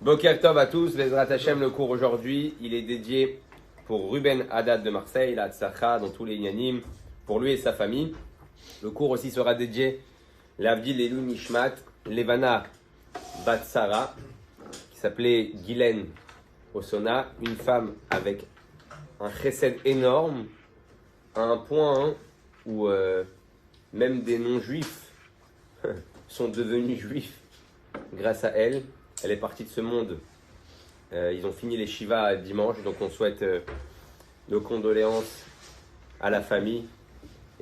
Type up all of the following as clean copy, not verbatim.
Boker Tov à tous, Bezrat Hashem, le cours aujourd'hui, il est dédié pour Ruben Haddad de Marseille, la Tzakha, dans tous les Yanim, pour lui et sa famille. Le cours aussi sera dédié l'Avdil Elou Nishmat, Levana Batsara, qui s'appelait Guylaine Osona, une femme avec un chesed énorme, à un point où même des non-juifs sont devenus juifs grâce à elle. Elle est partie de ce monde. Ils ont fini les Shiva dimanche, donc on souhaite nos condoléances à la famille.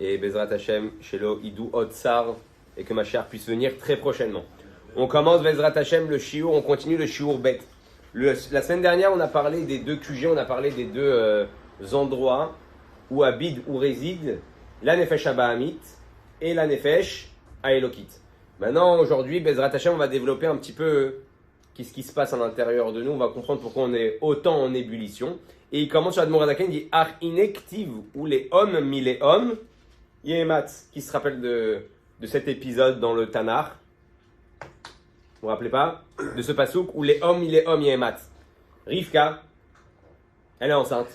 Et Bezrat Hashem, Shelo Idou Otsar, et que ma chère puisse venir très prochainement. On commence Bezrat Hashem le shiur, on continue le shiur bet. La semaine dernière, on a parlé des deux QG, on a parlé des deux endroits où habite, où réside la Nefesh Abahamit et la Nefesh Aelokit. Maintenant, aujourd'hui, Bezrat Hashem, on va développer un petit peu qu'est-ce qui se passe à l'intérieur de nous. On va comprendre pourquoi on est autant en ébullition. Et il commence sur Admor Azaken, il dit Ar inektiv ou les hommes mi les hommes. Yemat, qui se rappelle de cet épisode dans le Tanakh. Vous vous rappelez pas de ce pasouk où les hommes il est homme Yemat. Rivka, elle est enceinte.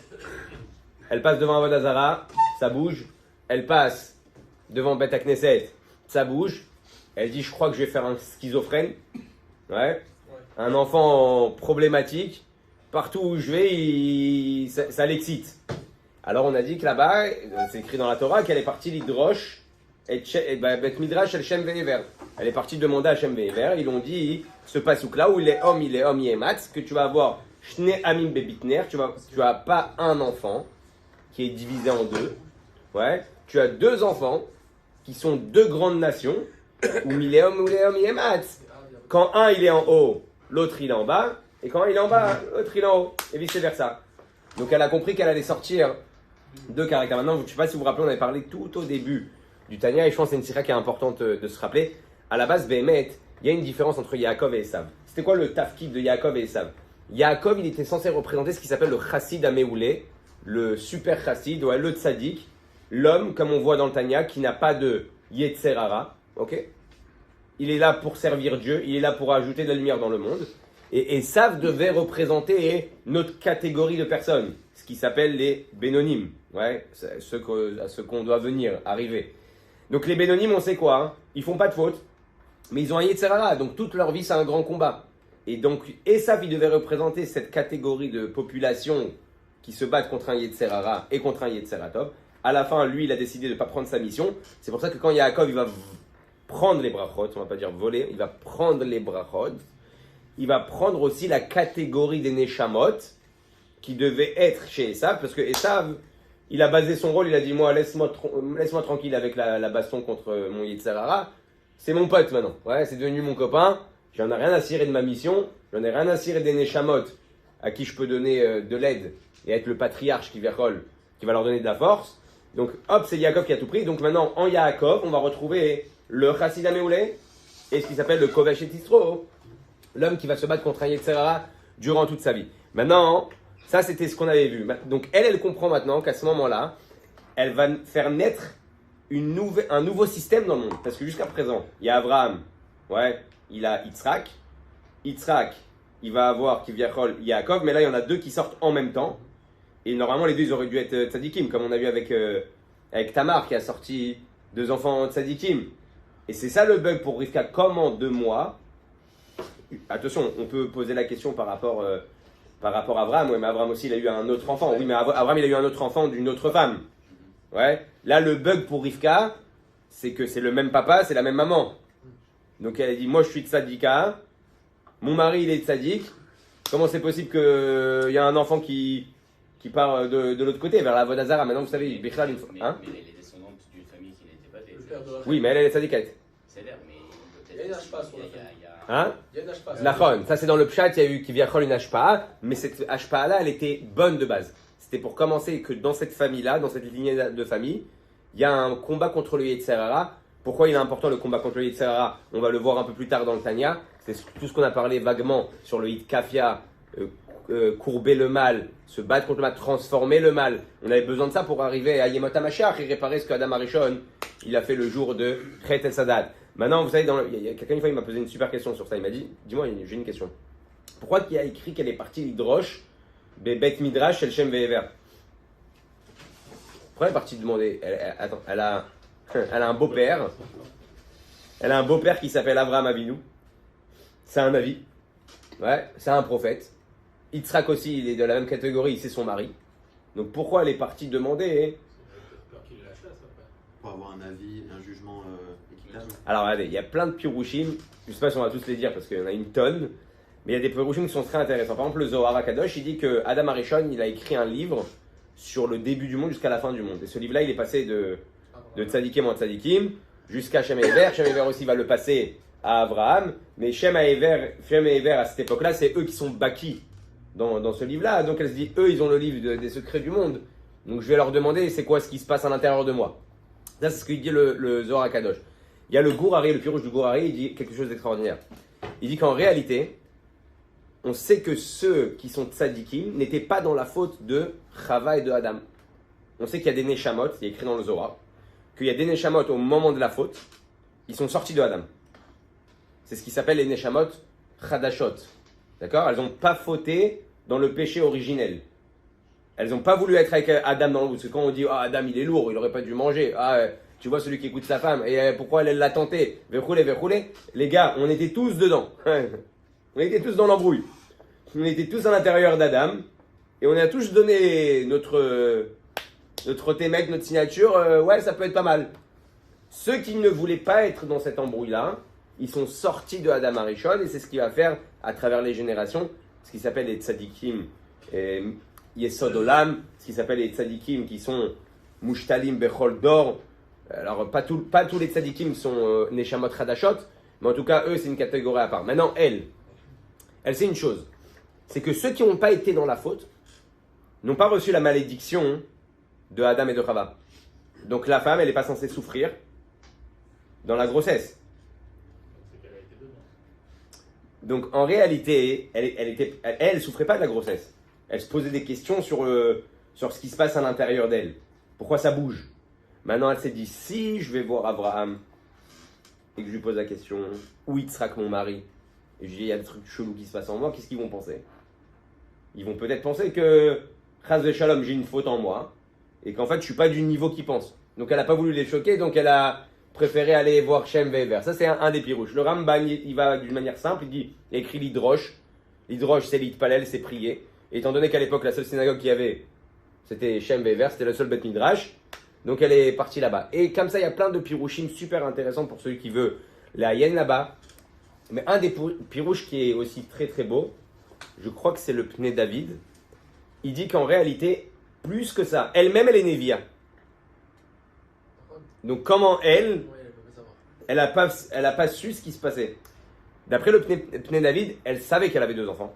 Elle passe devant Avodah Zara, ça bouge. Elle passe devant Beth Knesset, ça bouge. Elle dit je crois que je vais faire un schizophrène. Ouais. Un enfant problématique. Partout où je vais, ça l'excite. Alors on a dit que là-bas, c'est écrit dans la Torah qu'elle est partie l'Idrosh et Bet Midrash El Shem Ve'ever. Elle est partie demander à Shem Ve'ever. Ils l'ont dit, ce pasouk-là où il est homme Yemat, que tu vas avoir Shne Amim Bebitner, tu as pas un enfant qui est divisé en deux. Ouais. Tu as deux enfants qui sont deux grandes nations où il est homme Yemat. Quand un il est en haut, l'autre il est en bas. Et quand il est en bas, l'autre il est en haut. Et vice versa. Donc elle a compris qu'elle allait sortir deux caractères. Maintenant, je ne sais pas si vous vous rappelez, on avait parlé tout au début du Tanya, et je pense que c'est une sira qui est importante de se rappeler. À la base, Béhémet, il y a une différence entre Yaakov et Esav. C'était quoi le tafkid de Yaakov et Esav? Yaakov, il était censé représenter ce qui s'appelle le chassid Améoulé, le super chassid, ouais, le tzaddik, l'homme, comme on voit dans le Tanya, qui n'a pas de Yetzer Hara. Ok? Il est là pour servir Dieu, il est là pour ajouter de la lumière dans le monde. Et Esav devait représenter notre catégorie de personnes, ce qui s'appelle les Bénonim, ouais, ce qu'on doit arriver. Donc les Bénonim, on sait quoi, hein, ils font pas de faute, mais ils ont un Yetzer Hara, donc toute leur vie c'est un grand combat. Et donc Esav, il devait représenter cette catégorie de population qui se battent contre un Yetzer Hara et contre un Yetzer Tov. À la fin, lui, il a décidé de ne pas prendre sa mission. C'est pour ça que quand Yaakov, il va prendre les brachot, on va pas dire voler, il va prendre les brachot. Il va prendre aussi la catégorie des Neshamot qui devait être chez Esav, parce que Esav, il a basé son rôle, il a dit moi laisse-moi tranquille avec la baston contre mon Yetzer Hara, c'est mon pote maintenant, ouais, c'est devenu mon copain, j'en ai rien à cirer de ma mission, j'en ai rien à cirer des Neshamot à qui je peux donner de l'aide et être le patriarche qui va leur donner de la force. Donc hop, c'est Yaakov qui a tout pris. Donc maintenant en Yaakov, on va retrouver le Chassid Améoulé et ce qui s'appelle le Kovesh et Tistro, l'homme qui va se battre contre un Yetzer Hara durant toute sa vie. Maintenant, ça c'était ce qu'on avait vu. Donc elle comprend maintenant qu'à ce moment-là, elle va faire naître un nouveau système dans le monde. Parce que jusqu'à présent, il y a Abraham, ouais, il a Yitzhak. Yitzhak, il va avoir Kivyachol, Yaakov, mais là il y en a deux qui sortent en même temps. Et normalement les deux ils auraient dû être tzadikim, comme on a vu avec Tamar qui a sorti deux enfants tzadikim. Et c'est ça le bug pour Rivka, comme en 2 mois. Attention, on peut poser la question par rapport à Abraham. Ouais, mais Abraham aussi, il a eu un autre enfant. Oui, mais Abraham, il a eu un autre enfant d'une autre femme. Ouais. Là, le bug pour Rivka, c'est que c'est le même papa, c'est la même maman. Donc elle a dit, moi, je suis tzadika. Mon mari, il est tzadik. Comment c'est possible qu'il y a un enfant qui part de l'autre côté, vers la Avodah Zara? Maintenant, vous savez, Bichlal, hein? Mais elle est descendante d'une famille qui n'était pas des... Oui, mais elle est tzadikette. C'est l'air, mais Il y a une hashpa sur la famille. Hein? Il y a une hashpa. Nachon, ça c'est dans le pshat, il y a eu Kivyachol une hashpa, mais cette hashpa là, elle était bonne de base. C'était pour commencer que dans cette famille-là, dans cette lignée de famille, il y a un combat contre le Yetzer Hara. Pourquoi il est important le combat contre le Yetzer Hara? On va le voir un peu plus tard dans le Tanya. C'est tout ce qu'on a parlé vaguement sur le Hit Kafia, courber le mal, se battre contre le mal, transformer le mal. On avait besoin de ça pour arriver à Yemot HaMashiach et réparer ce qu'Adam Arishon il a fait le jour de Chet El Sadat. Maintenant, vous savez, il y a quelqu'un une fois, il m'a posé une super question sur ça. Il m'a dit, dis-moi, j'ai une question. Pourquoi il y a écrit qu'elle est partie l'Hydrosh, Bet Midrash, El Shem Ve'ever? Pourquoi elle est partie demander? Attends, elle a un beau-père. Elle a un beau-père qui s'appelle Avraham Avinu. C'est un Navi. Ouais, c'est un prophète. Yitzhak aussi, il est de la même catégorie, c'est son mari. Donc pourquoi elle est partie demander? Pour avoir un avis, un jugement équitable. Alors regardez, il y a plein de pirouchim. Je ne sais pas si on va tous les dire parce qu'il y en a une tonne. Mais il y a des pirouchim qui sont très intéressants. Par exemple, le Zohar HaKadosh, il dit que Adam Arishon, il a écrit un livre sur le début du monde jusqu'à la fin du monde. Et ce livre-là, il est passé de Tzadikim en Tzadikim jusqu'à Shem et Ever. Shem et Ever aussi va le passer à Abraham. Mais Shem et Ever à cette époque-là, c'est eux qui sont baki dans ce livre-là. Donc elle se dit, eux, ils ont le livre des secrets du monde. Donc je vais leur demander, c'est quoi ce qui se passe à l'intérieur de moi. Ça, c'est ce qu'il dit le Zohar HaKadosh. Il y a le Gourari, le pirouche du Gourari, il dit quelque chose d'extraordinaire. Il dit qu'en réalité, on sait que ceux qui sont tzadikim n'étaient pas dans la faute de Chava et de Adam. On sait qu'il y a des Neshamot, il est écrit dans le Zohar, qu'il y a des Neshamot au moment de la faute, ils sont sortis de Adam. C'est ce qui s'appelle les Neshamot Chadashot. D'accord? Elles n'ont pas fauté dans le péché originel. Elles n'ont pas voulu être avec Adam dans le bout. Parce que quand on dit Adam il est lourd, il n'aurait pas dû manger. Tu vois celui qui écoute sa femme. Et pourquoi elle l'a tenté? Verroulé. Les gars, on était tous dedans. On était tous dans l'embrouille. On était tous à l'intérieur d'Adam. Et on a tous donné notre témec, notre signature. Ouais, ça peut être pas mal. Ceux qui ne voulaient pas être dans cette embrouille-là, ils sont sortis de Adam Arishon. Et c'est ce qu'il va faire à travers les générations. Ce qui s'appelle les tzadikim. Yesod Olam, ce qui s'appelle les tzadikim qui sont Mushtalim Bechol Dor. Alors, pas tous les tzadikim sont Neshamot Hadashot, mais en tout cas, eux, c'est une catégorie à part. Maintenant, elle sait une chose, c'est que ceux qui n'ont pas été dans la faute n'ont pas reçu la malédiction de Adam et de Chava. Donc, la femme, elle n'est pas censée souffrir dans la grossesse. Donc, en réalité, elle ne souffrait pas de la grossesse. Elle se posait des questions sur ce qui se passe à l'intérieur d'elle. Pourquoi ça bouge? Maintenant, elle s'est dit, si je vais voir Abraham et que je lui pose la question, où Yitzhak mon mari, et je dis, il y a des trucs chelous qui se passent en moi, qu'est-ce qu'ils vont penser? Ils vont peut-être penser que, Chas Shalom, j'ai une faute en moi, et qu'en fait, je ne suis pas du niveau qu'ils pensent. Donc, elle n'a pas voulu les choquer, donc elle a préféré aller voir Shem Ve'ever. Ça, c'est un des pirouches. Le Ramban, il va d'une manière simple, il dit, il écrit l'Hydrosh. L'Hydrosh, c'est l'Hitpalel, c'est prier. Étant donné qu'à l'époque, la seule synagogue qu'il y avait, c'était Shem Ve'ever, c'était le seul Bet Midrash. Donc elle est partie là-bas. Et comme ça, il y a plein de pirouchim super intéressants pour celui qui veut la hyène là-bas. Mais un des pirouches qui est aussi très très beau, je crois que c'est le Pnei David. Il dit qu'en réalité, plus que ça, elle-même, elle est Névia. Donc comment elle n'a pas su ce qui se passait. D'après le Pnei David, elle savait qu'elle avait 2 enfants.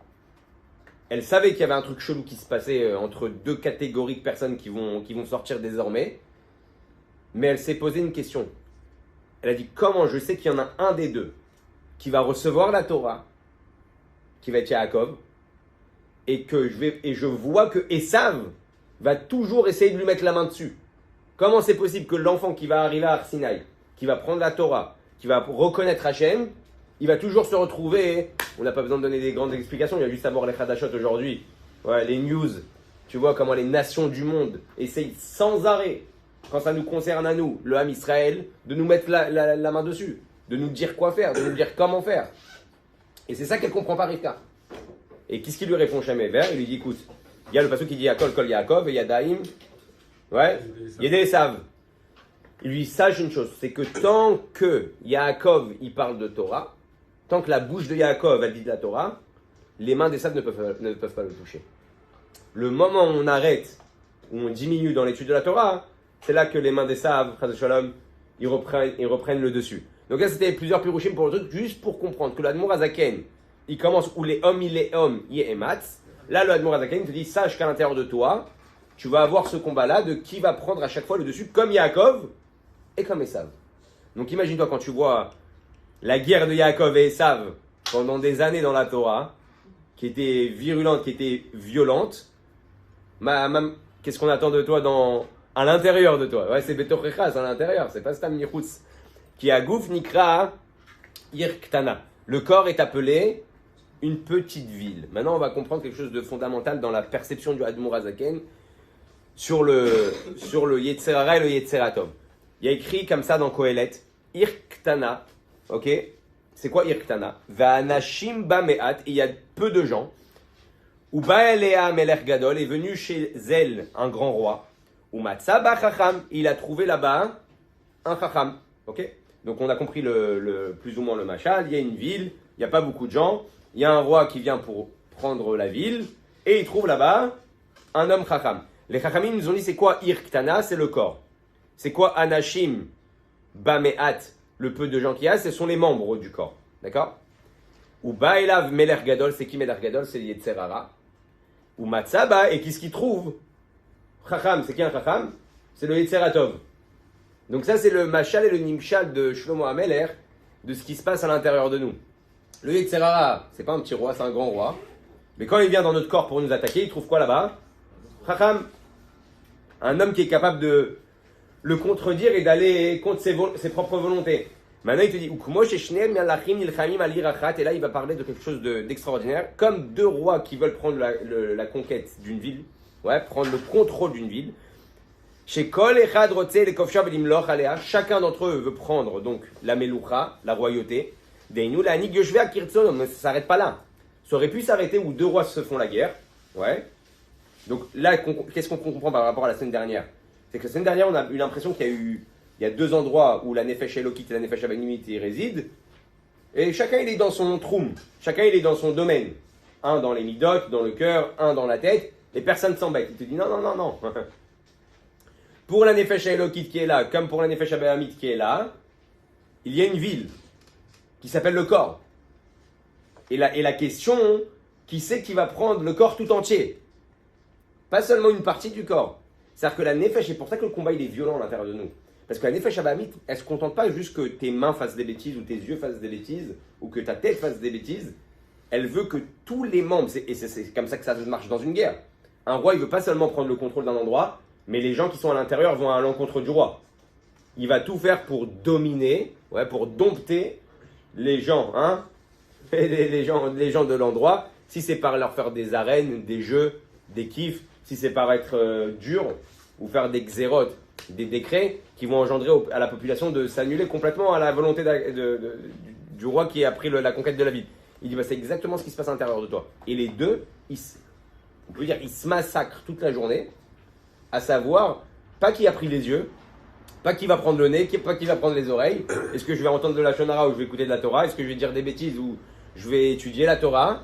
Elle savait qu'il y avait un truc chelou qui se passait entre 2 catégories de personnes qui vont sortir désormais. Mais elle s'est posé une question. Elle a dit, comment je sais qu'il y en a un des 2 qui va recevoir la Torah, qui va être Yaakov, et je vois que Esav va toujours essayer de lui mettre la main dessus. Comment c'est possible que l'enfant qui va arriver à Har Sinaï, qui va prendre la Torah, qui va reconnaître Hachem, il va toujours se retrouver, on n'a pas besoin de donner des grandes explications, il y a juste à voir les Hadashot aujourd'hui, ouais, les news, tu vois comment les nations du monde essayent sans arrêt, quand ça nous concerne à nous, le Ham Israël, de nous mettre la main dessus, de nous dire quoi faire, de nous dire comment faire. Et c'est ça qu'elle ne comprend pas, Rivka. Et qu'est-ce qu'il lui répond Shem Ever? Il lui dit, écoute, il y a le passage qui dit Yakol Kol Yaakov, et il y a Daïm, ouais, il y a des Esav. Il lui dit, sache une chose, c'est que tant que Yaakov, il parle de Torah, tant que la bouche de Yaakov, elle dit de la Torah, les mains d'Esav ne peuvent pas le toucher. Le moment où on arrête, où on diminue dans l'étude de la Torah, c'est là que les mains d'Esav, Chas Shalom, ils reprennent le dessus. Donc là, c'était plusieurs pirouchim pour le truc, juste pour comprendre que l'Admor Azaken, il commence où les hommes, yehematz. Là, le Admor Azaken te dit, sache qu'à l'intérieur de toi, tu vas avoir ce combat-là de qui va prendre à chaque fois le dessus, comme Yaakov et comme Esav. Donc imagine-toi quand tu vois la guerre de Yaakov et Esav pendant des années dans la Torah, qui était virulente, qui était violente. Qu'est-ce qu'on attend de toi à l'intérieur de toi? Ouais, c'est Betochecha, c'est à l'intérieur, c'est pas Stam Nichutz. Qui a Gouf Nikra Irktana. Le corps est appelé une petite ville. Maintenant, on va comprendre quelque chose de fondamental dans la perception du Admour Hazaken sur le Yetzer Hara et le Yetzer Hatov. Il y a écrit comme ça dans Kohelet, Irktana, ok? C'est quoi Irktana? Va'anashim bameat, il y a peu de gens. Ou Ba'elea Melech Gadol est venu chez elle, un grand roi. Ou Matzaba Chacham, il a trouvé là-bas un Chacham, ok? Donc on a compris plus ou moins le machal. Il y a une ville, il n'y a pas beaucoup de gens. Il y a un roi qui vient pour prendre la ville et il trouve là-bas un homme Chacham. Les Chachamim nous ont dit c'est quoi Irktana? C'est le corps. C'est quoi Anashim Bameat? Le peu de gens qu'il y a, ce sont les membres du corps. D'accord? Ou Baelav Melech Gadol, c'est qui Melech Gadol? C'est Yetzer Hara. Ou Matzaba, et qu'est-ce qu'il trouve? Chacham, c'est qui un Chacham? C'est le Yetzer Hatov. Donc ça c'est le machal et le nimshal de Shlomo HaMelech, de ce qui se passe à l'intérieur de nous. Le Yetzer Hara, c'est pas un petit roi, c'est un grand roi. Mais quand il vient dans notre corps pour nous attaquer, il trouve quoi là-bas? Chacham. Un homme qui est capable de le contredire et d'aller contre ses propres volontés. Maintenant il te dit, et là il va parler de quelque chose d'extraordinaire. Comme deux rois qui veulent prendre la conquête d'une ville, ouais, prendre le contrôle d'une ville. Chacun d'entre eux veut prendre donc la meloucha, la royauté. Mais ça ne s'arrête pas là. Ça aurait pu s'arrêter où deux rois se font la guerre. Ouais. Donc là, qu'est-ce qu'on comprend par rapport à la semaine dernière? C'est que la semaine dernière, on a eu l'impression il y a deux endroits où la Nefesh Elokit et la Nefesh Abahnimit résident. Et chacun il est dans son troum. Chacun il est dans son domaine. Un dans les midot, dans le cœur, un dans la tête. Et personne ne s'embête. Il te dit non. Pour la Nefesh Elokit qui est là, comme pour la Nefesh Abahnimit qui est là, il y a une ville qui s'appelle le corps. Et la question, qui c'est qui va prendre le corps tout entier? Pas seulement une partie du corps. C'est-à-dire que la Nefesh, c'est pour ça que le combat il est violent à l'intérieur de nous. Parce que la Nefesh Abahnimit, elle ne se contente pas juste que tes mains fassent des bêtises, ou tes yeux fassent des bêtises, ou que ta tête fasse des bêtises. Elle veut que tous les membres, et c'est comme ça que ça marche dans une guerre. Un roi, il ne veut pas seulement prendre le contrôle d'un endroit, mais les gens qui sont à l'intérieur vont à l'encontre du roi. Il va tout faire pour dominer, ouais, pour dompter les gens, hein, les gens de l'endroit. Si c'est par leur faire des arènes, des jeux, des kiffs, si c'est par être dur, ou faire des xérotes, des décrets qui vont engendrer à la population de s'annuler complètement à la volonté du roi qui a pris la conquête de la ville. Il dit, c'est exactement ce qui se passe à l'intérieur de toi. Et les deux, ils se massacrent toute la journée, à savoir, pas qui a pris les yeux, pas qui va prendre le nez, pas qui va prendre les oreilles. Est-ce que je vais entendre de la Shonara ou je vais écouter de la Torah? Est-ce que je vais dire des bêtises ou je vais étudier la Torah?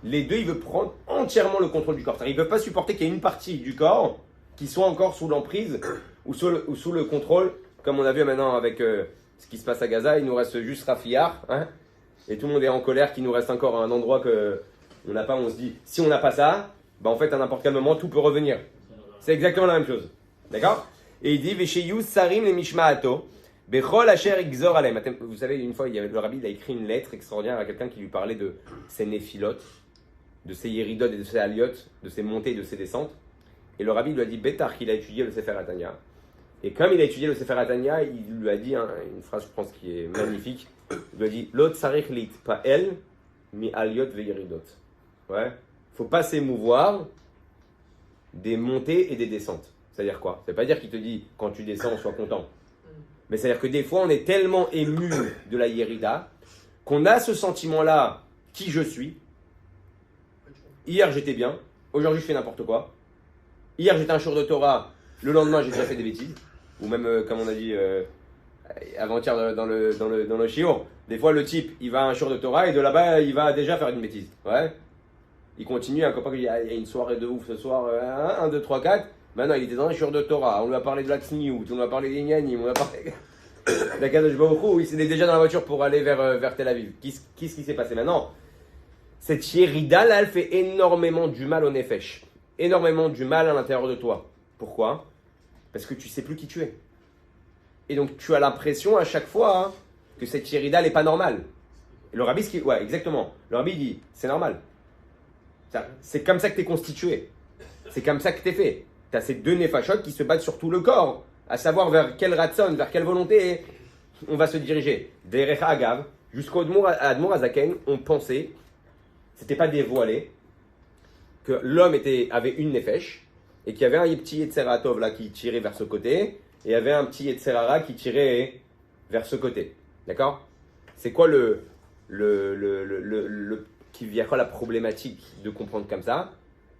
Les deux, ils veulent prendre entièrement le contrôle du corps. C'est-à-dire, ils ne peuvent pas supporter qu'il y ait une partie du corps qui soit encore sous l'emprise ou sous le contrôle, comme on a vu maintenant avec ce qui se passe à Gaza. Il nous reste juste Rafiar, hein, et tout le monde est en colère qu'il nous reste encore un endroit que on n'a pas. On se dit, si on n'a pas ça, en fait, à n'importe quel moment, tout peut revenir. C'est exactement la même chose. D'accord? Et il dit, Vesheyu sarim le mishmaato, bechol asher igzor alem. Vous savez, une fois, le rabbi il a écrit une lettre extraordinaire à quelqu'un qui lui parlait de ses néphilotes, de ses yéridot et de ses aliot, de ses montées et de ses descentes. Et le rabbi lui a dit, Bétar, qu'il a étudié le Sefer Hatanya. Et comme il a étudié le Sefer Hatanya, il lui a dit une phrase, je pense, qui est magnifique. Il lui a dit, Lot sarich lit, pas elle, mi aliot ve yéridot. Ouais. Faut pas s'émouvoir des montées et des descentes. C'est-à-dire quoi? Ça veut pas dire qu'il te dit, quand tu descends, sois content. Mais c'est-à-dire que des fois, on est tellement ému de la yérida qu'on a ce sentiment-là, qui je suis. Hier, j'étais bien. Aujourd'hui, je fais n'importe quoi. Hier, j'étais un jour de Torah. Le lendemain, j'ai déjà fait des bêtises. Ou même, comme on a dit avant-hier dans le shiur. Des fois, le type, il va à un jour de Torah et de là-bas, il va déjà faire une bêtise. Ouais. Il continue. Un copain qui dit, il y a une soirée de ouf ce soir. 1, 2, 3, 4. Maintenant, il était dans un jour de Torah. On lui a parlé de la Tzniout. On lui a parlé des Nyanim. On lui a parlé de la Kadosh Baruch Hu. Il était déjà dans la voiture pour aller vers Tel Aviv. Qu'est-ce qui s'est passé maintenant? Cette yérida là, elle fait énormément du mal au nefesh. Énormément du mal à l'intérieur de toi. Pourquoi? Parce que tu sais plus qui tu es. Et donc tu as l'impression à chaque fois que cette yérida n'est pas normale. Et le rabbi, ouais, exactement. Le rabbi dit, c'est normal. C'est comme ça que tu es constitué. C'est comme ça que tu es fait. Tu as ces deux nefashot qui se battent sur tout le corps, à savoir vers quel ratson, vers quelle volonté on va se diriger. Derech Agav, jusqu'au Admour Hazaken, on pensait, c'était pas dévoilé, que l'homme avait une nefesh, et qu'il y avait un petit Yetzeratov là qui tirait vers ce côté, et il y avait un petit Yetzerara qui tirait vers ce côté. D'accord? C'est quoi qui vient quoi la problématique de comprendre comme ça?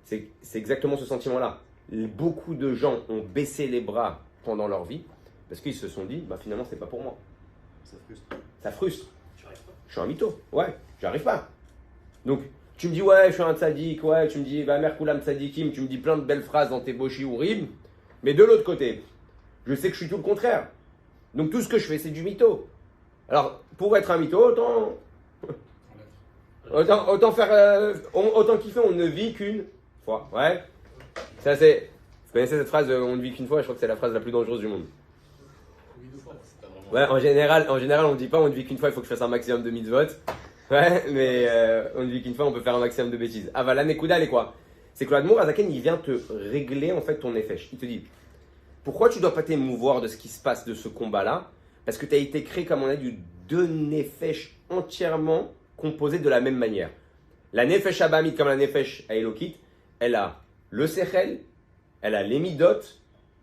C'est exactement ce sentiment-là. Beaucoup de gens ont baissé les bras pendant leur vie, parce qu'ils se sont dit, bah finalement c'est pas pour moi. Ça frustre. Ça frustre. Tu arrives pas. Je suis un mytho. Ouais, j'arrive pas. Donc, tu me dis, ouais, je suis un tzaddik, ouais, tu me dis, bah, merkoulam tzaddikim, tu me dis plein de belles phrases dans tes boshi ou rib, mais de l'autre côté, je sais que je suis tout le contraire. Donc, tout ce que je fais, c'est du mytho. Alors, pour être un mytho, autant faire, autant kiffer, on ne vit qu'une fois. Ouais. Ça, c'est. Vous connaissez cette phrase, on ne vit qu'une fois, je crois que c'est la phrase la plus dangereuse du monde. C'est pas vraiment. Ouais, en général, on ne dit pas on ne vit qu'une fois, il faut que je fasse un maximum de mitzvot. Ouais, mais on ne vit qu'une fois, on peut faire un maximum de bêtises. Ah, bah, la Nekuda, elle est quoi? C'est que l'Admour Azaken, il vient te régler en fait ton nefesh. Il te dit, pourquoi tu ne dois pas t'émouvoir de ce qui se passe de ce combat-là? Parce que tu as été créé, comme on a dit, deux nefesh entièrement composés de la même manière. La nefesh abamit, comme la nefesh aelokit, elle a le sechel, elle a les midot,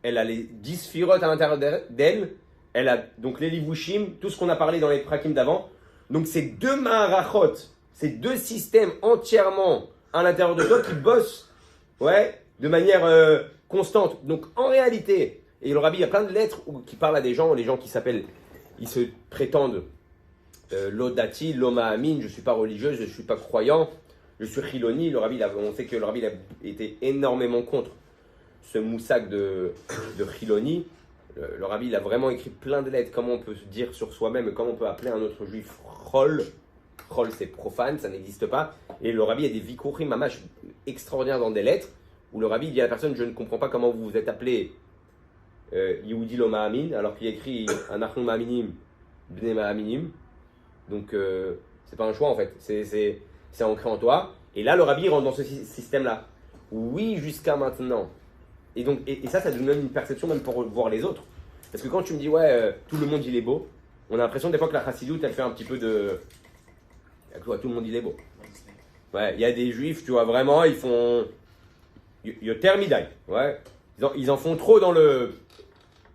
elle a les 10 sphirot à l'intérieur d'elle, elle a donc les livushim, tout ce qu'on a parlé dans les prakim d'avant. Donc c'est deux maharachot, c'est deux systèmes entièrement à l'intérieur de toi qui bossent, ouais, de manière constante. Donc en réalité, et le rabbi, il y a plein de lettres qui parlent à des gens, les gens qui s'appellent, ils se prétendent l'odati, l'omaamin, je ne suis pas religieux, je ne suis pas croyant, je suis chiloni. Le rabbi, on sait que le rabbi a été énormément contre ce moussak de chiloni. Le rabbi, il a vraiment écrit plein de lettres, comment on peut se dire sur soi-même, comment on peut appeler un autre juif chol. Chol, c'est profane, ça n'existe pas. Et le rabbi a des vikurim mamash extraordinaires dans des lettres, où le rabbi dit à la personne, je ne comprends pas comment vous vous êtes appelé Yehudi lo ma'amin, alors qu'il écrit Anachnu ma'aminim, bnei ma'aminim. Donc, c'est pas un choix en fait, c'est ancré en toi. Et là, le rabbi rentre dans ce système-là. Oui, jusqu'à maintenant. Et donc, et ça donne une perception même pour voir les autres. Parce que quand tu me dis, ouais, tout le monde il est beau, on a l'impression des fois que la chassidoute, elle fait un petit peu de. Tout le monde il est beau. Ouais, il y a des juifs, tu vois, vraiment, ils font. Yoter midai, ouais. Ils en font trop dans le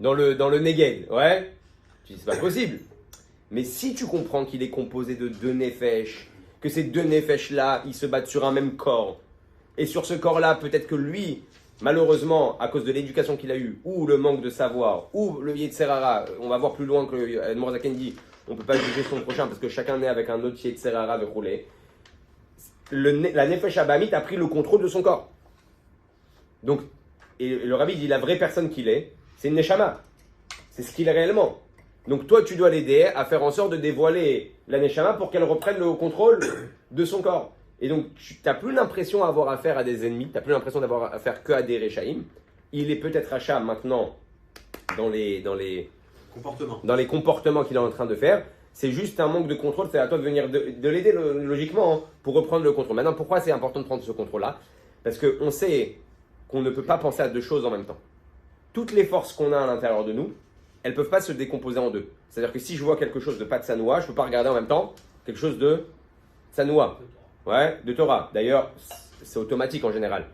Neged, ouais. Tu dis, c'est pas possible. Mais si tu comprends qu'il est composé de deux nefesh, que ces deux nefesh-là, ils se battent sur un même corps, et sur ce corps-là, peut-être que lui, malheureusement, à cause de l'éducation qu'il a eue, ou le manque de savoir, ou le Yetzerara, on va voir plus loin que le Morzaken dit, on ne peut pas juger son prochain parce que chacun naît avec un autre Yetzerara de rouler. La Nefesh Abamit a pris le contrôle de son corps. Donc, et le rabbi dit la vraie personne qu'il est, c'est une Neshama. C'est ce qu'il est réellement. Donc toi, tu dois l'aider à faire en sorte de dévoiler la Neshama pour qu'elle reprenne le contrôle de son corps. Et donc, tu n'as plus l'impression d'avoir affaire à des ennemis, tu n'as plus l'impression d'avoir affaire que à des Rechaïm. Il est peut-être Racha maintenant dans les comportements qu'il est en train de faire. C'est juste un manque de contrôle, c'est à toi de venir de l'aider logiquement hein, pour reprendre le contrôle. Maintenant, pourquoi c'est important de prendre ce contrôle-là? Parce qu'on sait qu'on ne peut pas penser à deux choses en même temps. Toutes les forces qu'on a à l'intérieur de nous, elles ne peuvent pas se décomposer en deux. C'est-à-dire que si je vois quelque chose de pas de Sanoua, je ne peux pas regarder en même temps quelque chose de Sanoua. Ouais, de Torah. D'ailleurs, c'est automatique en général.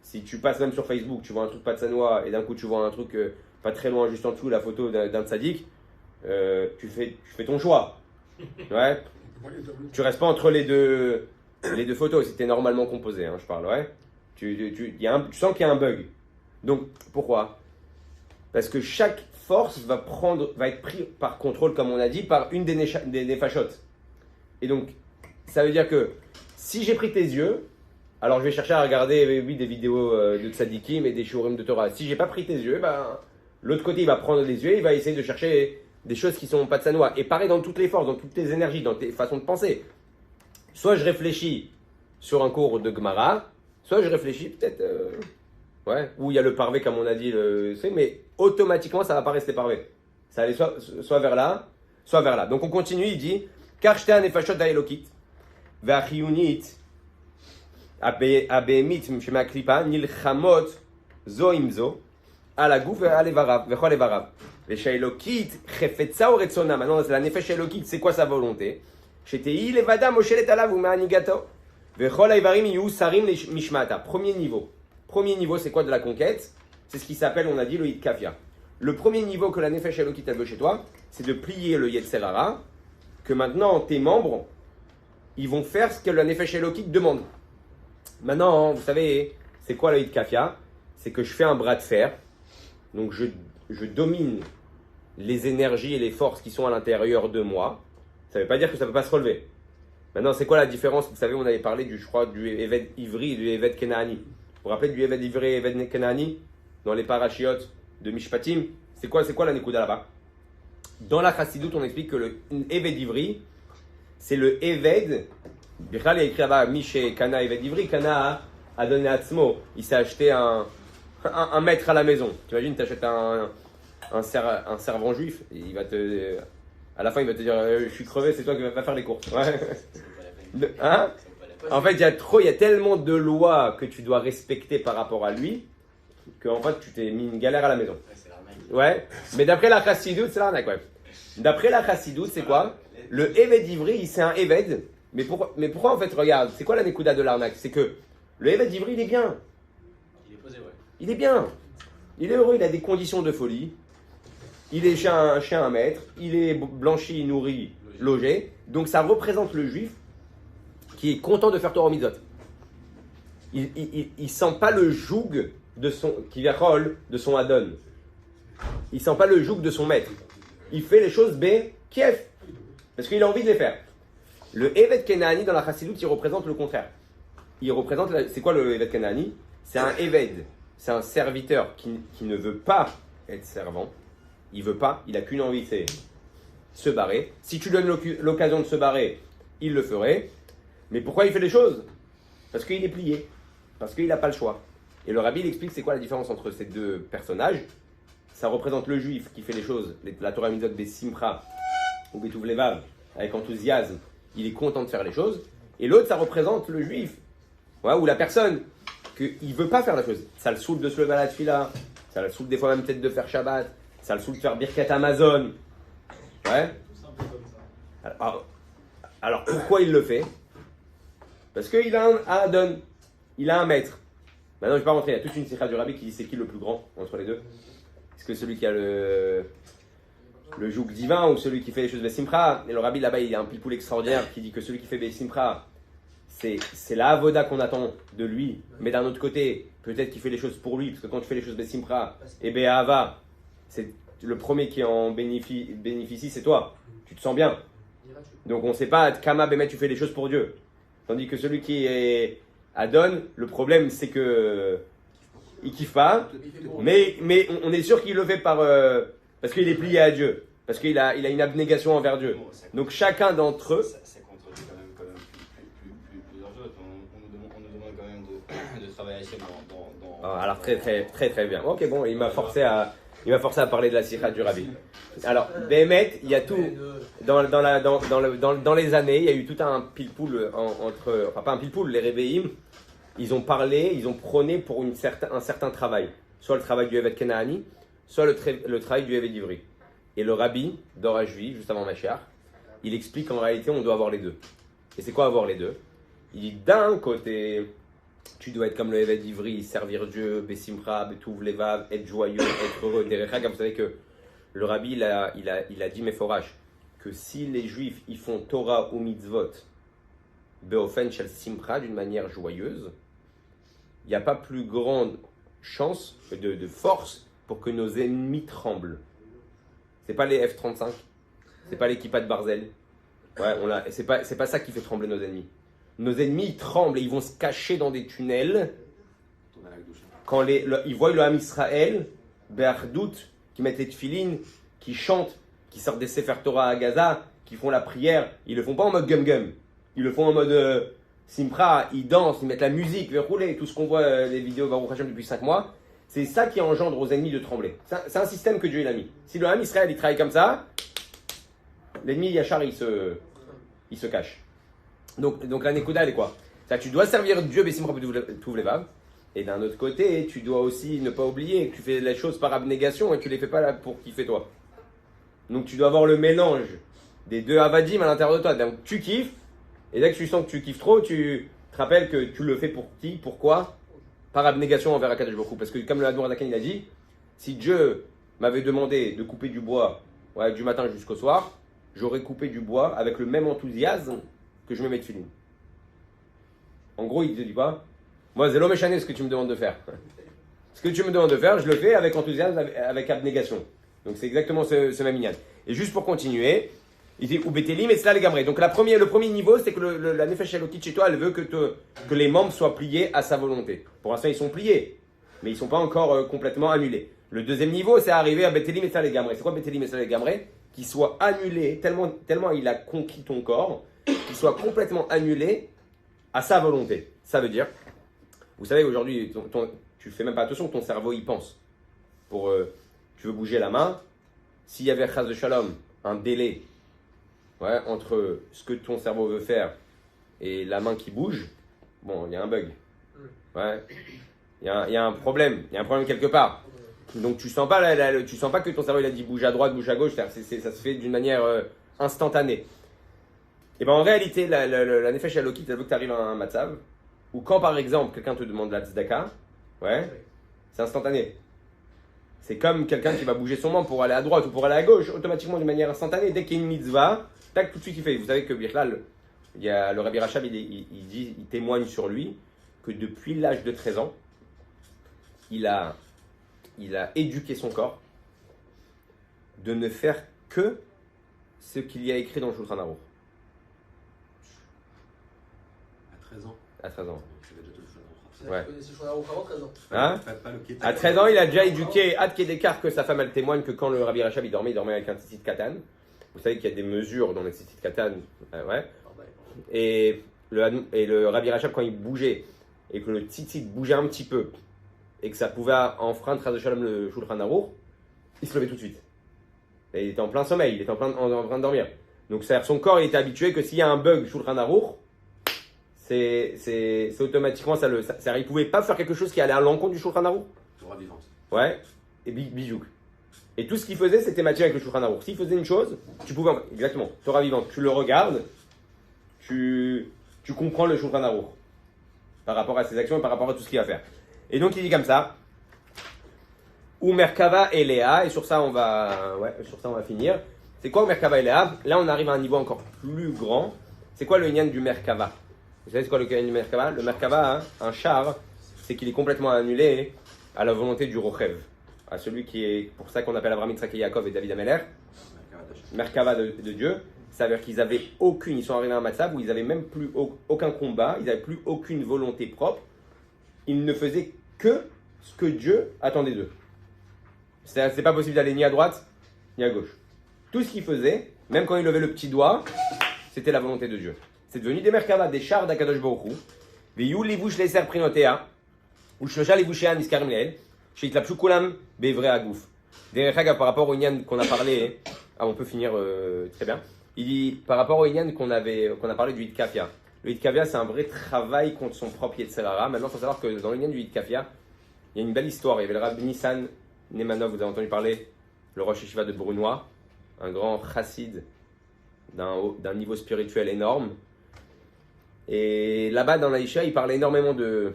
Si tu passes même sur Facebook, tu vois un truc pas de Sanoua et d'un coup tu vois un truc pas très loin, juste en dessous, la photo d'un tzaddik, tu fais ton choix. Ouais. Tu restes pas entre les deux photos, c'était normalement composé, hein, je parle, ouais. Tu sens qu'il y a un bug. Donc, pourquoi? Parce que chaque force va être prise par contrôle, comme on a dit, par une des nefashot. Et donc, ça veut dire que si j'ai pris tes yeux, alors je vais chercher à regarder oui, des vidéos de tzadikim et des shurim de Torah. Si j'ai pas pris tes yeux, ben, l'autre côté il va prendre les yeux, il va essayer de chercher des choses qui sont pas de Sanoua. Et pareil dans toutes les forces, dans toutes tes énergies, dans tes façons de penser. Soit je réfléchis sur un cours de Gemara, soit je réfléchis peut-être, ouais, où il y a le parvé comme on a dit, mais automatiquement ça va pas rester parvé. Ça va aller soit vers là, soit vers là. Donc on continue, il dit, car j'étais un nefashot d'Aelokit, ve'achiyunit, abemit mshema klipa, nilchamot, zo imzo, à la gouf ve'alevarav, ve'chol evarav. Ve'shaelokit, chefetza o retsona. Maintenant, la nefesh Elokit, c'est quoi sa volonté? Shetei levada moshelet alav u'ma'anigato. Vechol Aivarim Yu Sarim Mishmata. Premier niveau. Premier niveau, c'est quoi de la conquête? C'est ce qui s'appelle, on a dit, le Hitkafia. Le premier niveau que la Nefesh Elokit elle veut chez toi, c'est de plier le Yetzer Hara, que maintenant tes membres, ils vont faire ce que la Nefesh Elokit demande. Maintenant, vous savez, c'est quoi le Hitkafia? C'est que je fais un bras de fer, donc je domine les énergies et les forces qui sont à l'intérieur de moi. Ça ne veut pas dire que ça ne peut pas se relever. Maintenant, c'est quoi la différence? Vous savez, on avait parlé du Eved Ivri et du Eved Kenaani. Vous vous rappelez du Eved Ivri et Eved Kenaani dans les parachiotes de Mishpatim? C'est quoi la Nekuda là-bas? Dans la Chassidut, on explique que le Eved Ivri, c'est le Eved. Bichal, il y a écrit là-bas Mishe Kana Eved Ivri. Kana a donné à Tzmo. Il s'est acheté un maître à la maison. Tu imagines, tu achètes un servant juif. Et il va à la fin, il va te dire je suis crevé, c'est toi qui vas faire les courses. Ouais. Hein? En fait, il y a tellement de lois que tu dois respecter par rapport à lui qu'en fait, tu t'es mis une galère à la maison. Ouais, mais d'après la Chassidut, c'est l'arnaque, ouais. D'après la Chassidut, c'est quoi? Le Eved Ivri, c'est un Eved. Mais pourquoi en fait, regarde, c'est quoi la Nekuda de l'arnaque? C'est que le Eved Ivri, il est bien. Il est posé, ouais. Il est bien. Il est heureux, il a des conditions de folie. Il est chez un maître, il est blanchi, nourri, logé. Donc ça représente le juif qui est content de faire Torah Mitzvot. Il sent pas le joug de son Adon. Il sent pas le joug de son maître. Il fait les choses kief parce qu'il a envie de les faire. Le Eved Kenaani dans la Chassidut, il représente le contraire. C'est quoi le Eved Kenaani? C'est un Eved, c'est un serviteur qui ne veut pas être servant. Il veut pas, il a qu'une envie, c'est se barrer. Si tu donnes l'occasion de se barrer, il le ferait. Mais pourquoi il fait les choses? Parce qu'il est plié, parce qu'il n'a pas le choix. Et le Rabbi il explique c'est quoi la différence entre ces deux personnages. Ça représente le juif qui fait les choses, la Torah Mitzvot Besimcha ou Betuv Levav, avec enthousiasme, il est content de faire les choses. Et l'autre, ça représente le juif, ou la personne qu'il ne veut pas faire la chose. Ça le saoule de se lever à la tefila, ça le saoule des fois même peut-être de faire Shabbat, ça le saoule de faire Birkat Amazon. Ouais. Alors pourquoi il le fait? Parce qu'il a un Adon, il a un maître. Maintenant, je ne vais pas rentrer, il y a toute une sikha du Rabbi qui dit c'est qui le plus grand entre les deux. Est-ce que celui qui a le joug divin ou celui qui fait les choses Besimcha? Et le Rabbi là-bas, il y a un pilpoul extraordinaire qui dit que celui qui fait Besimcha, c'est la avoda qu'on attend de lui. Mais d'un autre côté, peut-être qu'il fait les choses pour lui, parce que quand tu fais les choses Besimcha, et Be'ahava, c'est le premier qui en bénéficie, c'est toi. Tu te sens bien. Donc on ne sait pas, Kama Bemet, tu fais les choses pour Dieu. Tandis que celui qui est Adon, le problème c'est que il kiffe pas, mais on est sûr qu'il le fait parce qu'il est plié à Dieu, parce qu'il a une abnégation envers Dieu. Donc chacun d'entre eux. Ça contredit quand même plusieurs choses. On nous demande quand même de travailler assez dans Alors très bien. Ok, bon, il m'a forcé à parler de la sikha du Rabbi. Alors, Béhémet, il y a tout, dans les années, il y a eu tout un pilpoul enfin pas un pilpoul, les Rebbeim, ils ont prôné pour un certain travail. Soit le travail du Eved Kenaani, soit le travail du Eved Ivri. Et le Rabbi, d'Ora Juive, juste avant Mashiach, il explique qu'en réalité, on doit avoir les deux. Et c'est quoi avoir les deux? Il dit d'un côté, tu dois être comme le Eved Ivri, servir Dieu, Besimcha, Betuv Levav, être joyeux, être heureux. Derechag, vous savez que le Rabbi, il a dit Meforash, que si les Juifs, ils font Torah ou Mitzvot, Beofen Shel Simcha, d'une manière joyeuse, il n'y a pas plus grande chance de force pour que nos ennemis tremblent. C'est pas les F-35, c'est pas les Kippa de Barzel. Ouais, c'est pas ça qui fait trembler nos ennemis. Nos ennemis ils tremblent et ils vont se cacher dans des tunnels quand ils voient le Ham Israël, Be'achdout, qui mettent les tefilines, qui chantent, qui sortent des Sefer Torah à Gaza, qui font la prière. Ils le font pas en mode gum-gum. Ils le font en mode Simcha, ils dansent, ils mettent la musique, ils roulent, tout ce qu'on voit les vidéos Baruch Hashem depuis 5 mois. C'est ça qui engendre aux ennemis de trembler. C'est un système que Dieu il a mis. Si le Ham Israël il travaille comme ça, l'ennemi Yachar il se cache. Donc la Nekuda elle est quoi? Tu dois servir Dieu Bessimcha Betuv Levav. Et d'un autre côté, tu dois aussi ne pas oublier que tu fais les choses par abnégation et que tu les fais pas là pour kiffer toi. Donc tu dois avoir le mélange des deux avadim à l'intérieur de toi. Donc tu kiffes, et dès que tu sens que tu kiffes trop, tu te rappelle que tu le fais pour qui? Pourquoi? Par abnégation envers Akadosh Baruch Hu. Parce que comme le Hadmour Zaken il a dit, si Dieu m'avait demandé de couper du bois du matin jusqu'au soir, j'aurais coupé du bois avec le même enthousiasme que je me mets de filine. En gros, il te dit quoi? Moi, c'est l'homme échané ce que tu me demandes de faire. Ce que tu me demandes de faire, je le fais avec enthousiasme, avec abnégation. Donc c'est exactement ce même ignan. Et juste pour continuer, il dit Ubetelim et cela les gamrés. Donc le premier niveau, c'est que la Nefesh Elokit chez toi, elle veut que les membres soient pliés à sa volonté. Pour l'instant, ils sont pliés, mais ils ne sont pas encore complètement annulés. Le deuxième niveau, c'est arriver à Betelim et cela les gamrés. C'est quoi Betelim et cela les gamrés? Qu'il soit annulé, tellement il a conquis ton corps, qu'il soit complètement annulé à sa volonté. Ça veut dire, vous savez, aujourd'hui, tu fais même pas attention, ton cerveau y pense. Tu veux bouger la main, s'il y avait Chaz de Shalom, un délai entre ce que ton cerveau veut faire et la main qui bouge, bon, il y a un bug. Ouais. Il y a un problème. Il y a un problème quelque part. Donc tu sens pas que ton cerveau il a dit bouge à droite, bouge à gauche. Ça se fait d'une manière instantanée. Et ben en réalité, la Nefesh Elokit, elle veut que tu arrives à un matzav où quand par exemple quelqu'un te demande la tzedaka, c'est instantané. C'est comme quelqu'un qui va bouger son membre pour aller à droite ou pour aller à gauche, automatiquement d'une manière instantanée. Dès qu'il y a une mitzvah, tac, tout de suite il fait. Vous savez que Birlal, il y a le Rabbi Rachab, il témoigne sur lui que depuis l'âge de 13 ans, il a éduqué son corps de ne faire que ce qu'il y a écrit dans le Shulchan Aruch. À 13 ans. À 13 ans. Ouais. C'est Shulchan Aruch avant 13 ans. Hein? À 13 ans, il a déjà éduqué Ad Kedekar que sa femme elle témoigne que quand le Rabbi Rachab il dormait avec un tzitzit katan. Vous savez qu'il y a des mesures dans les tzitzit katan. Et le Rabbi Rachab quand il bougeait et que le tzitzit bougeait un petit peu et que ça pouvait enfreindre Chaz de Shalom le Shulchan Aruch, il se levait tout de suite. Et il était en plein sommeil, il était en train de dormir. Donc c'est-à-dire son corps il était habitué que s'il y a un bug Shulchan Aruch, c'est automatiquement ça il pouvait pas faire quelque chose qui allait à l'encontre du Shulchan Aruch. Torah vivante. Ouais, et bijouk. Et tout ce qu'il faisait, c'était matché avec le Shulchan Aruch. S'il faisait une chose, tu pouvais exactement, Torah vivante, tu le regardes, tu comprends le Shulchan Aruch par rapport à ses actions et par rapport à tout ce qu'il va faire. Et donc il dit comme ça, ou Merkava et Léa, et sur ça on va finir. C'est quoi Merkava et Léa? Là on arrive à un niveau encore plus grand. C'est quoi le Inyan du Merkava? Vous savez c'est quoi le Inyan du Merkava? Le Merkava, un char, c'est qu'il est complètement annulé à la volonté du Rochev, à celui qui est, pour ça qu'on appelle Abraham, Yitzhak et Yaakov et David Ameler, Merkava de Dieu. Ça veut dire qu'ils avaient ils sont arrivés à un matzav où ils n'avaient même plus aucun combat, ils n'avaient plus aucune volonté propre. Ils ne faisaient que ce que Dieu attendait d'eux. C'est pas possible d'aller ni à droite, ni à gauche. Tout ce qu'ils faisaient, même quand ils levaient le petit doigt, c'était la volonté de Dieu. C'est devenu des Merkava, des chars d'Akadosh Baruch Hu. Veyu livush leser prinotea, ou shlosha livushéan niskarim leel, sheitlapshu kulam bevre agouf. Derechag, par rapport au Inyan qu'on a parlé, on peut finir très bien. Il dit, par rapport au Inyan qu'on a parlé du Hitkafia. Le Hitkafia, c'est un vrai travail contre son propre Yetzerara. Maintenant, il faut savoir que dans le Inyan du Hitkafia, il y a une belle histoire. Il y avait le Rabbi Nissan Nemanov, vous avez entendu parler, le Rosh Yeshiva de Brunois, un grand chassid d'un niveau spirituel énorme. Et là-bas, dans la Isha, il parlait énormément de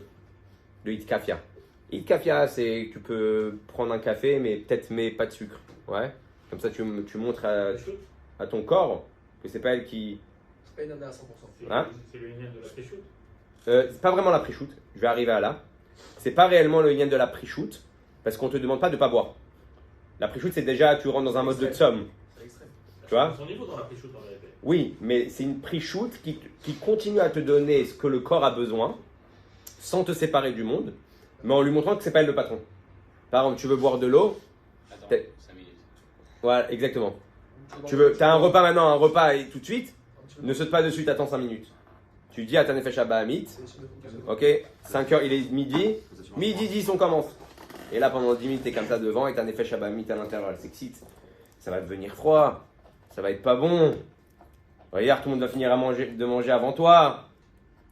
Hitkafia. Hitkafia, c'est que tu peux prendre un café, mais peut-être pas de sucre. Ouais. Comme ça, tu montres à ton corps que c'est pas elle qui. C'est pas une année à 100%. C'est le lien de la pré-shoot. C'est pas vraiment la pré-shoot. Je vais arriver à là. C'est pas réellement le lien de la pré-shoot parce qu'on te demande pas de pas boire. La pré-shoot, c'est déjà tu rentres dans un mode de tsom. C'est extrême. Tu vois? Son niveau dans la pré-shoot en réalité. Oui, mais c'est une pré-shoot qui continue à te donner ce que le corps a besoin sans te séparer du monde, mais en lui montrant que c'est pas elle le patron. Par exemple, tu veux boire de l'eau. Attends, 5 minutes. Voilà, exactement. T'as un repas maintenant, un repas et tout de suite. Ne saute pas dessus, t'attends 5 minutes. Tu dis à ta Nefesh Abahamit, ok, 5 heures, il est midi 10 on commence. Et là pendant 10 minutes t'es comme ça devant et ta Nefesh Abahamit à l'intérieur, elle s'excite. Ça va devenir froid, ça va être pas bon. Regarde, tout le monde va finir de manger avant toi.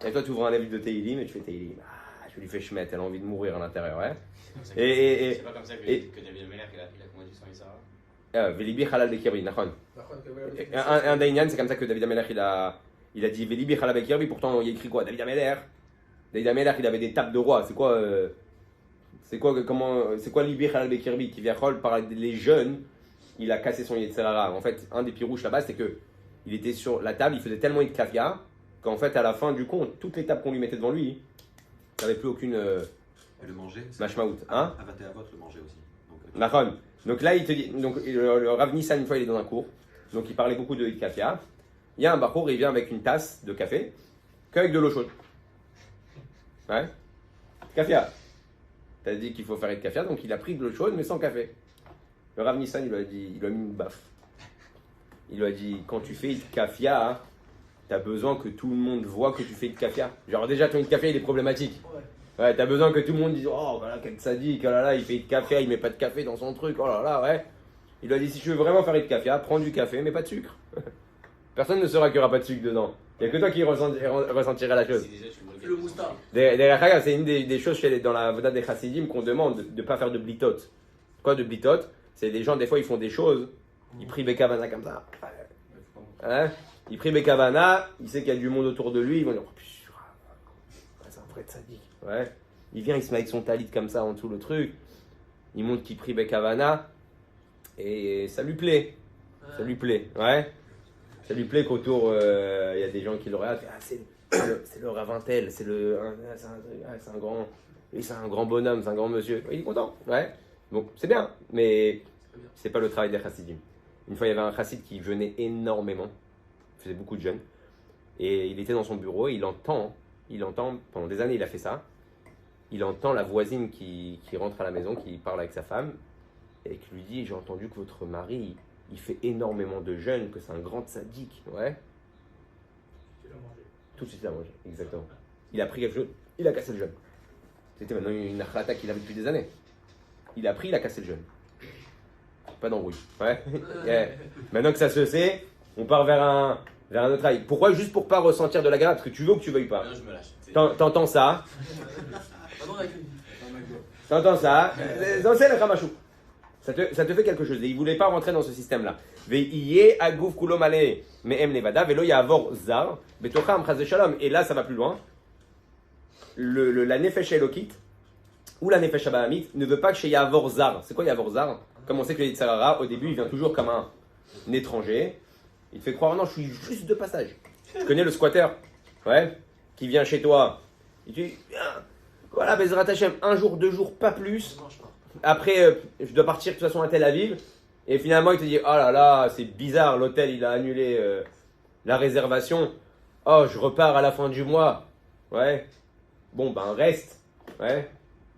Et toi tu ouvres un livre de Teilim et tu fais Teilim. Je lui fais chemette, elle a envie de mourir à l'intérieur, ouais. C'est pas comme ça que David Ameler il a commandé son Isara. Velibi halal bekirbi, nachon. Un Dainyan, c'est comme ça que David Ameler il a dit Velibi halal bekirbi, pourtant il y a écrit quoi? David Ameler, David Amelach, il avait des tapes de roi. C'est quoi l'Ibir al Bekirbi qui vient par les jeunes, il a cassé son Yetzerara. En fait, un des pirouches là-bas, c'est que il était sur la table, il faisait tellement de kafia qu'en fait, à la fin du compte, toutes les tables qu'on lui mettait devant lui, il n'avait plus aucune Et le manger mashmaout. Hein? Avaté Avot, le manger aussi. Nachon. Donc là, il te dit, donc le Rav Nissan, une fois, il est dans un cours, donc il parlait beaucoup de kafia. Il y a un bachour, il vient avec une tasse de café, qu'avec de l'eau chaude. Ouais. Kafia. T'as dit qu'il faut faire de kafia, donc il a pris de l'eau chaude, mais sans café. Le Rav Nissan, il lui a mis une baffe. Il lui a dit, quand tu fais de kafia, hein, t'as besoin que tout le monde voit que tu fais de kafia. Genre déjà, ton café, il est problématique. Ouais, t'as besoin que tout le monde dise, oh voilà, quel sadique, oh là là, il fait de café, il met pas de café dans son truc, oh là là, ouais. Il lui a dit, si tu veux vraiment faire de café, prends du café, mais pas de sucre. Personne ne saura qu'il n'y aura pas de sucre dedans. Il n'y a que toi qui ressentiras la chose. Le moustard. C'est une des choses dans la Voda des Chassidim qu'on demande de ne pas faire de blitot. Quoi de blitot? C'est des gens, des fois, ils font des choses, ils prient Bekavana comme ça. Hein? Ils prient Bekavana, il sait qu'il y a du monde autour de lui, ils vont dire, oh, c'est un vrai sadique. Ouais. Il vient, il se met avec son talit comme ça en dessous le truc, il montre qu'il prie Bekavana, et ça lui plaît. Ça lui plaît, ouais. Ça lui plaît qu'autour, il y a des gens qui le regardent. Ah, c'est le Ravintel, c'est un grand bonhomme, c'est un grand monsieur. Il est content, ouais. Bon, c'est bien, mais c'est pas le travail des chassidim. Une fois, il y avait un chassid qui venait énormément, il faisait beaucoup de jeûnes, et il était dans son bureau, et il entend, pendant des années, il a fait ça, il entend la voisine qui rentre à la maison, qui parle avec sa femme, et qui lui dit, j'ai entendu que votre mari, il fait énormément de jeûnes, que c'est un grand sadique, ouais. Tout de suite, il a mangé, exactement. Il a pris quelque chose, il a cassé le jeûne. C'était maintenant une achrata qu'il avait depuis des années. Il a pris, il a cassé le jeûne. Pas d'embrouille, ouais. Yeah. Maintenant que ça se sait, on part vers un autre avis. Pourquoi? Juste pour pas ressentir de la grâce, parce que tu veux ou que tu veuilles pas. Non, je me lâche. T'entends ça? T'entends ça? C'est le ramachou. Ça te fait quelque chose. Et il ne voulait pas rentrer dans ce système-là. Et là, ça va plus loin. La nefesh elokit ou la nefesh abahamit ne veut pas que chez Yavor Zar. C'est quoi Yavor Zar? Comme on sait que le Yitzhara, au début, il vient toujours comme un étranger. Il te fait croire, non, je suis juste de passage. Tu connais le squatter, ouais, qui vient chez toi. Il te dit, voilà, Bezrat Hashem, un jour, 2 jours, pas plus. Après, je dois partir de toute façon à Tel Aviv. Et finalement, il te dit, oh là là, c'est bizarre, l'hôtel, il a annulé la réservation. Oh, je repars à la fin du mois. Ouais. Bon, ben, reste. Ouais.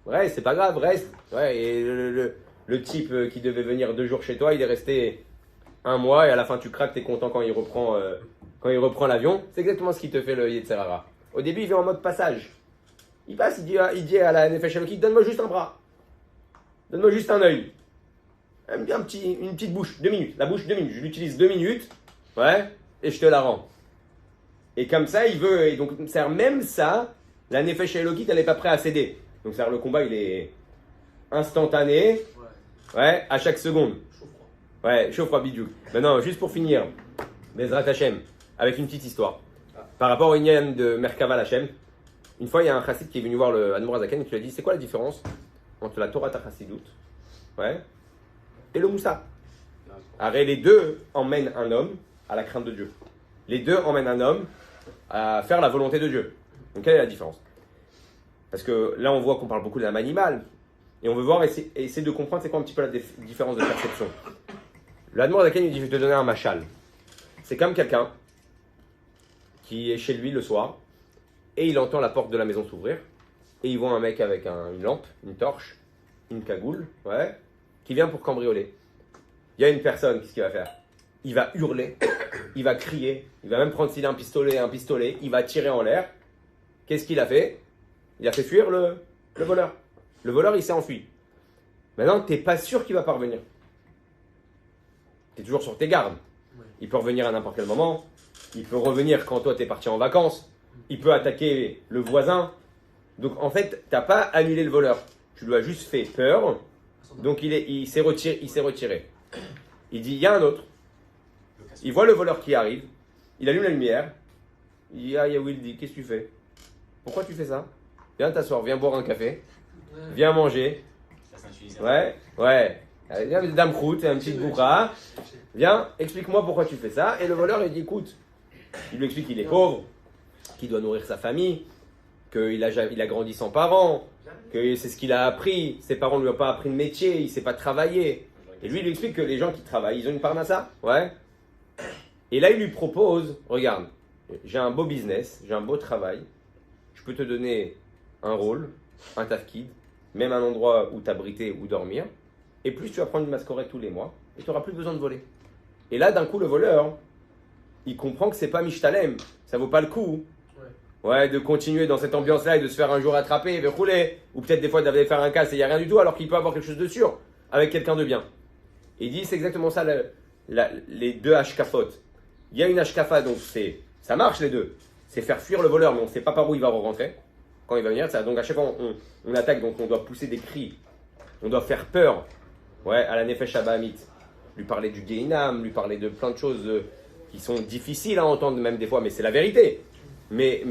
Ouais, c'est pas grave, reste. Ouais, et le type qui devait venir 2 jours chez toi, il est resté 1 mois. Et à la fin, tu craques, t'es content quand il reprend l'avion. C'est exactement ce qui te fait le Yetzerara. Au début, il vient en mode passage. Il passe, il dit à la Nefesh Elokit, donne-moi juste un bras. Donne-moi juste un œil. Une petite bouche, 2 minutes. La bouche, 2 minutes. Je l'utilise 2 minutes. Ouais. Et je te la rends. Et comme ça, il veut. Et donc, même ça, la Nefesh Elokit, elle n'est pas prête à céder. Donc, le combat, il est instantané. Ouais. À chaque seconde. Ouais, chaud-froid bidou. Maintenant, juste pour finir, Bezrat Hashem, avec une petite histoire. Par rapport au Inyan de Merkava Hashem, une fois, il y a un chassid qui est venu voir le Admor Azaken et qui lui a dit, c'est quoi la différence entre la Torah Chassidut, ouais, et le Moussa? Arrête, les deux emmènent un homme à la crainte de Dieu. Les deux emmènent un homme à faire la volonté de Dieu. Donc, quelle est la différence? Parce que là, on voit qu'on parle beaucoup de l'âme animale. Et on veut voir, essayer de comprendre c'est quoi un petit peu la différence de perception. Le Admor Azaken, il dit, je vais te donner un machal. C'est comme quelqu'un qui est chez lui le soir, et il entend la porte de la maison s'ouvrir, et il voit un mec avec une lampe, une torche, une cagoule, ouais, qui vient pour cambrioler. Il y a une personne, qu'est-ce qu'il va faire? Il va hurler, il va crier, il va même prendre s'il a un pistolet, il va tirer en l'air. Qu'est-ce qu'il a fait? Il a fait fuir le voleur. Le voleur, il s'est enfui. Maintenant, tu n'es pas sûr qu'il va parvenir. Tu es toujours sur tes gardes. Il peut revenir à n'importe quel moment. Il peut revenir quand toi, tu es parti en vacances. Il peut attaquer le voisin. Donc, en fait, tu n'as pas annulé le voleur. Tu lui as juste fait peur. Donc, il s'est retiré. Il dit, il y a un autre. Il voit le voleur qui arrive. Il allume la lumière. Il dit, ah, Yahweh, il dit, qu'est-ce que tu fais? Pourquoi tu fais ça? viens t'asseoir, viens boire un café, viens manger. Ça, c'est un Tunisien. Ouais. Viens, dame croûte, un petit bourra. Viens, explique-moi pourquoi tu fais ça. Et le voleur, il dit, écoute, il lui explique qu'il est pauvre, qu'il doit nourrir sa famille, qu'il a grandi sans parents, que c'est ce qu'il a appris. Ses parents ne lui ont pas appris de métier, il ne sait pas travailler. Et lui, il lui explique que les gens qui travaillent, ils ont une parnassa. Ouais. Et là, il lui propose, regarde, j'ai un beau business, j'ai un beau travail, je peux te donner un rôle, un tafkid, même un endroit où t'abriter ou dormir, et plus tu vas prendre une mascorette tous les mois, et tu n'auras plus besoin de voler. Et là, d'un coup, le voleur, il comprend que c'est pas Mishtalem, ça vaut pas le coup. Ouais, de continuer dans cette ambiance-là et de se faire un jour attraper, et de rouler, ou peut-être des fois d'aller faire un casse et il n'y a rien du tout, alors qu'il peut avoir quelque chose de sûr avec quelqu'un de bien. Et il dit, c'est exactement ça, les deux hashkafot. Il y a une hashkafa, donc ça marche les deux. C'est faire fuir le voleur, mais on ne sait pas par où il va rentrer, quand il va venir. Donc à chaque fois, on attaque, donc on doit pousser des cris, on doit faire peur, ouais, à la Nefesh Abahamit. Lui parler du Gehinam, lui parler de plein de choses qui sont difficiles à entendre même des fois, mais c'est la vérité. Mais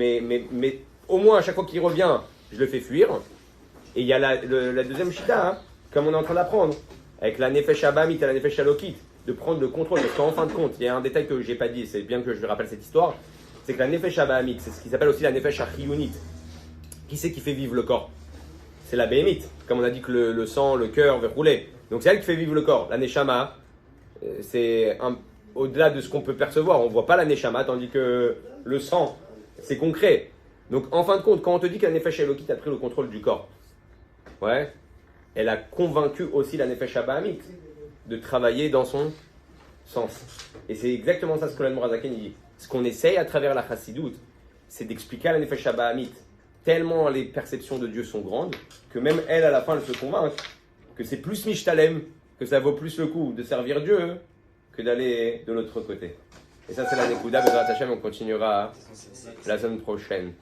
au moins, à chaque fois qu'il revient, je le fais fuir. Et il y a la deuxième shita, hein, comme on est en train d'apprendre, avec la Nefesh Abahamit et la Nefesh Alokit, de prendre le contrôle. Parce qu'en fin de compte, il y a un détail que je n'ai pas dit, c'est bien que je rappelle cette histoire, c'est que la Nefesh Abahamit, c'est ce qui s'appelle aussi la Nefesh Achiyunit. Qui c'est qui fait vivre le corps? C'est la Béhémite. Comme on a dit que le sang, le cœur veut rouler. Donc c'est elle qui fait vivre le corps. La Neshama, c'est au-delà de ce qu'on peut percevoir. On ne voit pas la Neshama, tandis que le sang, c'est concret. Donc en fin de compte, quand on te dit que la Nefesh Elokit a pris le contrôle du corps, ouais, elle a convaincu aussi la Nefesh Abahamit de travailler dans son sens. Et c'est exactement ça ce que l'Admorazaken dit. Ce qu'on essaye à travers la Chassidoute, c'est d'expliquer à la Nefesh Abahamit tellement les perceptions de Dieu sont grandes que même elle, à la fin, elle se convainc que c'est plus Mishtalem, que ça vaut plus le coup de servir Dieu que d'aller de l'autre côté. Et ça, c'est la Nekuda, Bezrat Hashem, on continuera la semaine prochaine.